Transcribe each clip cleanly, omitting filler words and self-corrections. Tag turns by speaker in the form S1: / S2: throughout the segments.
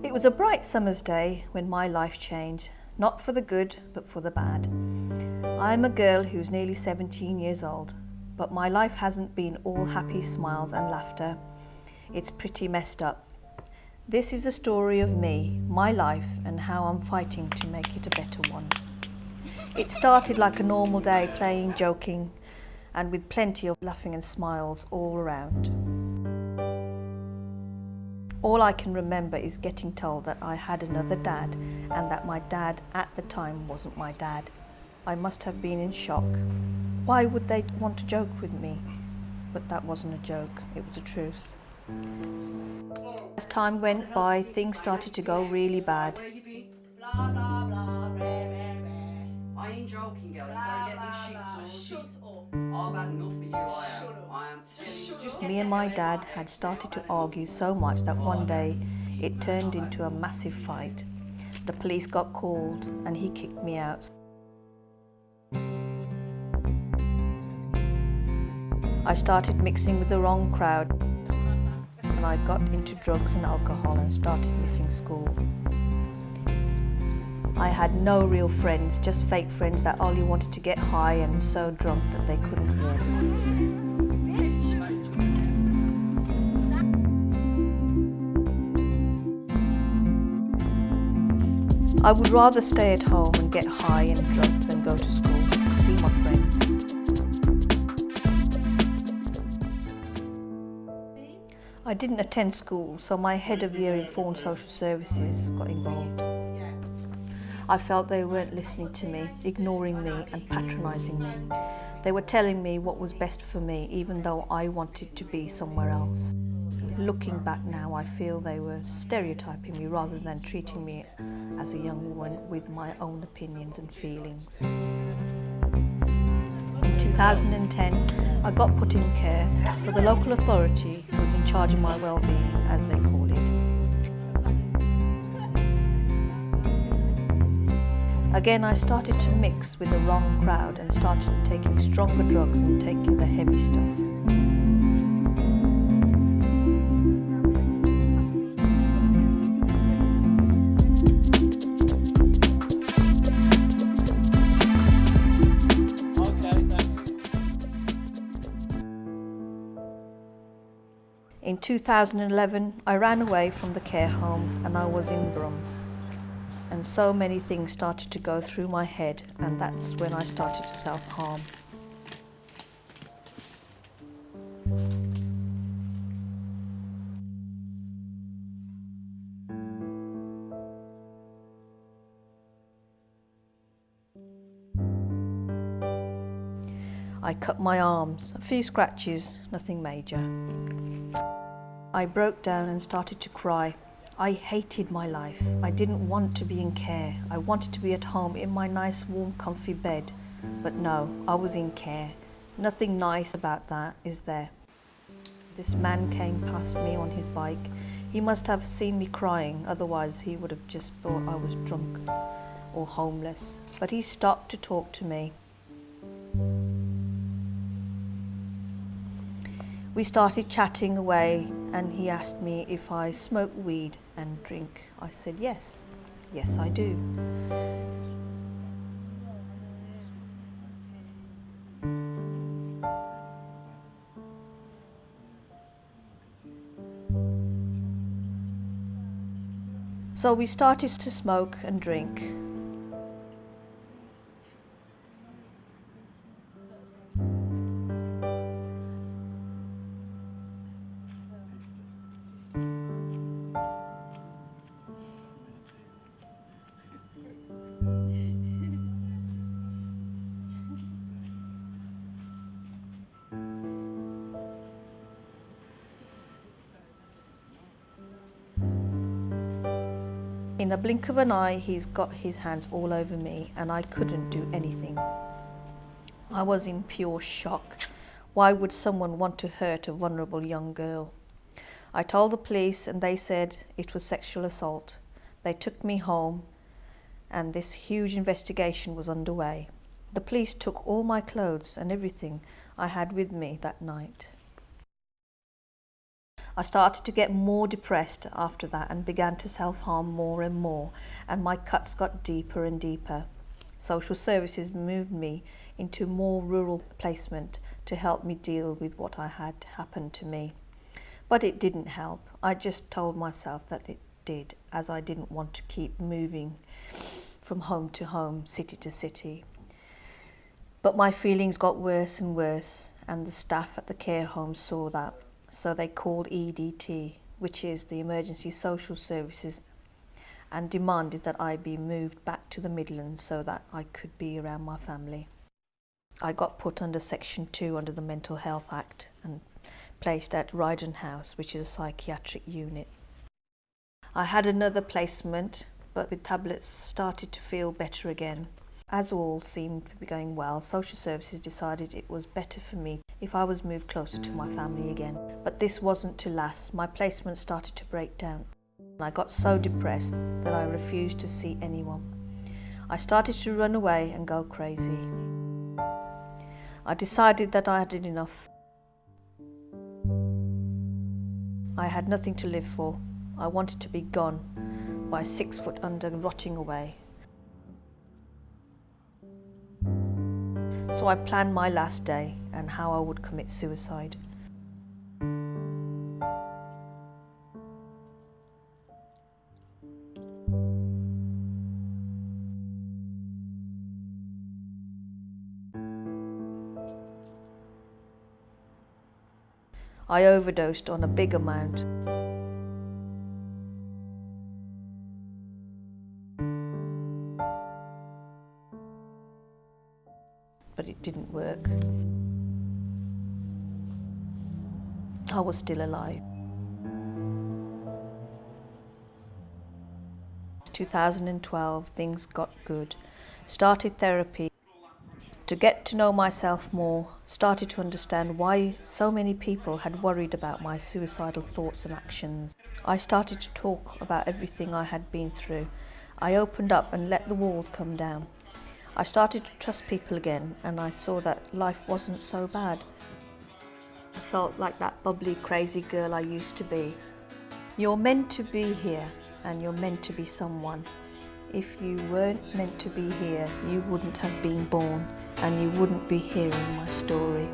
S1: It was a bright summer's day when my life changed, not for the good, but for the bad. I'm a girl who's nearly 17 years old, but my life hasn't been all happy smiles and laughter. It's pretty messed up. This is the story of me, my life, and how I'm fighting to make it a better one. It started like a normal day, playing, joking, and with plenty of laughing and smiles all around. All I can remember is getting told that I had another dad and that my dad at the time wasn't my dad. I must have been in shock. Why would they want to joke with me? But that wasn't a joke, it was the truth. As time went by, things started to go really bad.
S2: I ain't joking, girl. You gotta get this shit sorted. Shut up. I've had enough of you, I am telling you.
S1: Me and my dad had started to argue so much that one day it turned into a massive fight. The police got called and he kicked me out. I started mixing with the wrong crowd and I got into drugs and alcohol and started missing school. I had no real friends, just fake friends that only wanted to get high and so drunk that they couldn't walk. I would rather stay at home and get high and drunk than go to school and see my friends. I didn't attend school, so my head of year in Foreign Social Services got involved. I felt they weren't listening to me, ignoring me and patronising me. They were telling me what was best for me, even though I wanted to be somewhere else. Looking back now, I feel they were stereotyping me rather than treating me as a young woman with my own opinions and feelings. In 2010, I got put in care, so the local authority was in charge of my well-being, as they call it. Again, I started to mix with the wrong crowd and started taking stronger drugs and taking the heavy stuff. In 2011, I ran away from the care home and I was in Brum. And so many things started to go through my head, and that's when I started to self-harm. I cut my arms, a few scratches, nothing major. I broke down and started to cry. I hated my life. I didn't want to be in care. I wanted to be at home in my nice, warm, comfy bed. But no, I was in care. Nothing nice about that, is there? This man came past me on his bike. He must have seen me crying, otherwise he would have just thought I was drunk or homeless. But he stopped to talk to me. We started chatting away and he asked me if I smoke weed and drink. I said yes. Yes, I do. So we started to smoke and drink. In a blink of an eye, he's got his hands all over me and I couldn't do anything. I was in pure shock. Why would someone want to hurt a vulnerable young girl? I told the police and they said it was sexual assault. They took me home and this huge investigation was underway. The police took all my clothes and everything I had with me that night. I started to get more depressed after that and began to self-harm more and more, and my cuts got deeper and deeper. Social services moved me into more rural placement to help me deal with what I had happened to me. But it didn't help. I just told myself that it did, as I didn't want to keep moving from home to home, city to city. But my feelings got worse and worse, and the staff at the care home saw that. So they called EDT, which is the Emergency Social Services, and demanded that I be moved back to the Midlands so that I could be around my family. I got put under Section 2 under the Mental Health Act and placed at Ryden House, which is a psychiatric unit. I had another placement, but with tablets started to feel better again. As all seemed to be going well, social services decided it was better for me if I was moved closer to my family again. But this wasn't to last. My placement started to break down. I got so depressed that I refused to see anyone. I started to run away and go crazy. I decided that I had enough. I had nothing to live for. I wanted to be gone by 6 foot under, rotting away. So I planned my last day and how I would commit suicide. I overdosed on a big amount. But it didn't work. I was still alive. 2012, things got good. Started therapy to get to know myself more, started to understand why so many people had worried about my suicidal thoughts and actions. I started to talk about everything I had been through. I opened up and let the walls come down. I started to trust people again, and I saw that life wasn't so bad. I felt like that bubbly, crazy girl I used to be. You're meant to be here, and you're meant to be someone. If you weren't meant to be here, you wouldn't have been born, and you wouldn't be hearing my story.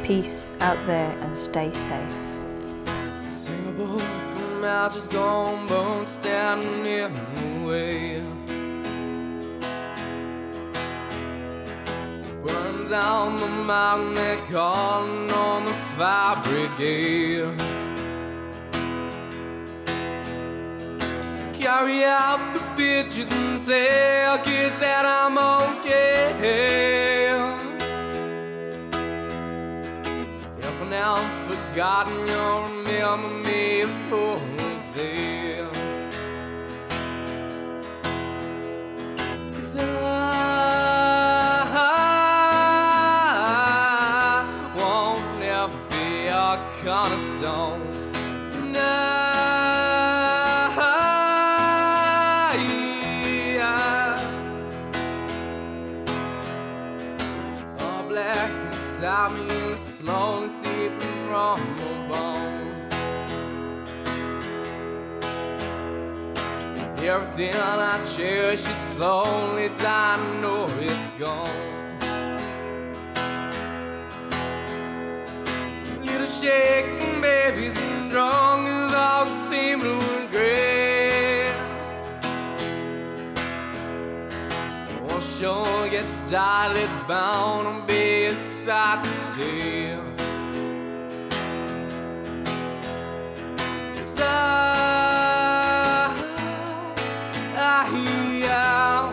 S1: Peace out there and stay safe.
S3: Sing a book, the mouth is gone, bones standing in the way. Burns on the mountain, they're calling on the fire brigade. Carry out the pictures and tell kids that I'm okay. If I now forgotten, you'll remember me for a day. 'Cause I won't never be a cornerstone. Black inside me is slowly seeping from the bone. Everything I cherish is slowly dying, I know it's gone. Little shaking babies and drunkards all seem to regret. Once sure gets started, it's bound to be a sight to see. 'Cause I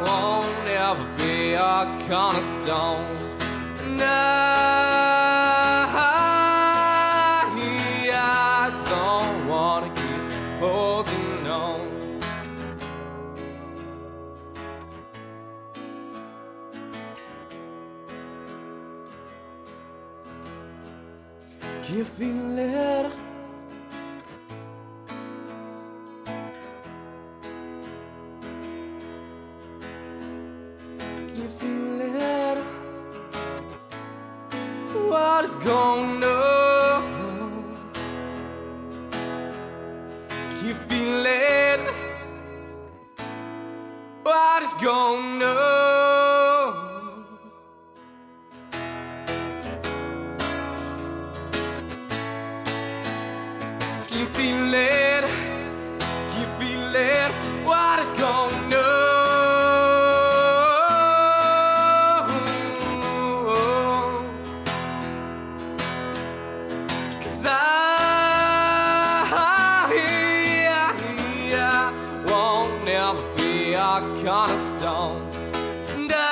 S3: won't ever be a cornerstone. And I don't wanna keep holding on. You feel it? You feel it? What is going on? is going on? Can you feel it? Can you feel it? What is going on? 'Cause I won't never be a cornerstone. And I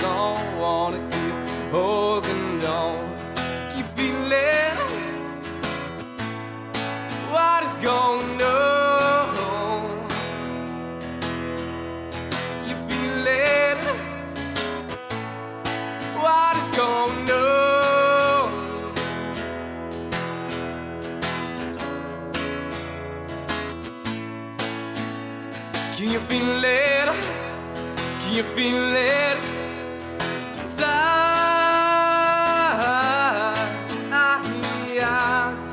S3: don't wanna keep holding on. Can you feel it? What is going on? You feel it? What is going on? Can you feel it? Can you feel it? 'Cause I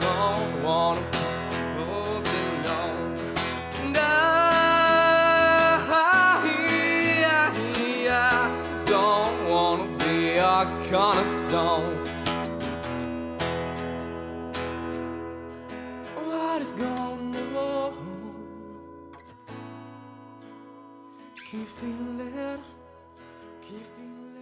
S3: don't wanna keep holding on. And I don't wanna be a cornerstone. What is going on? Can you feel it? Can you feel it?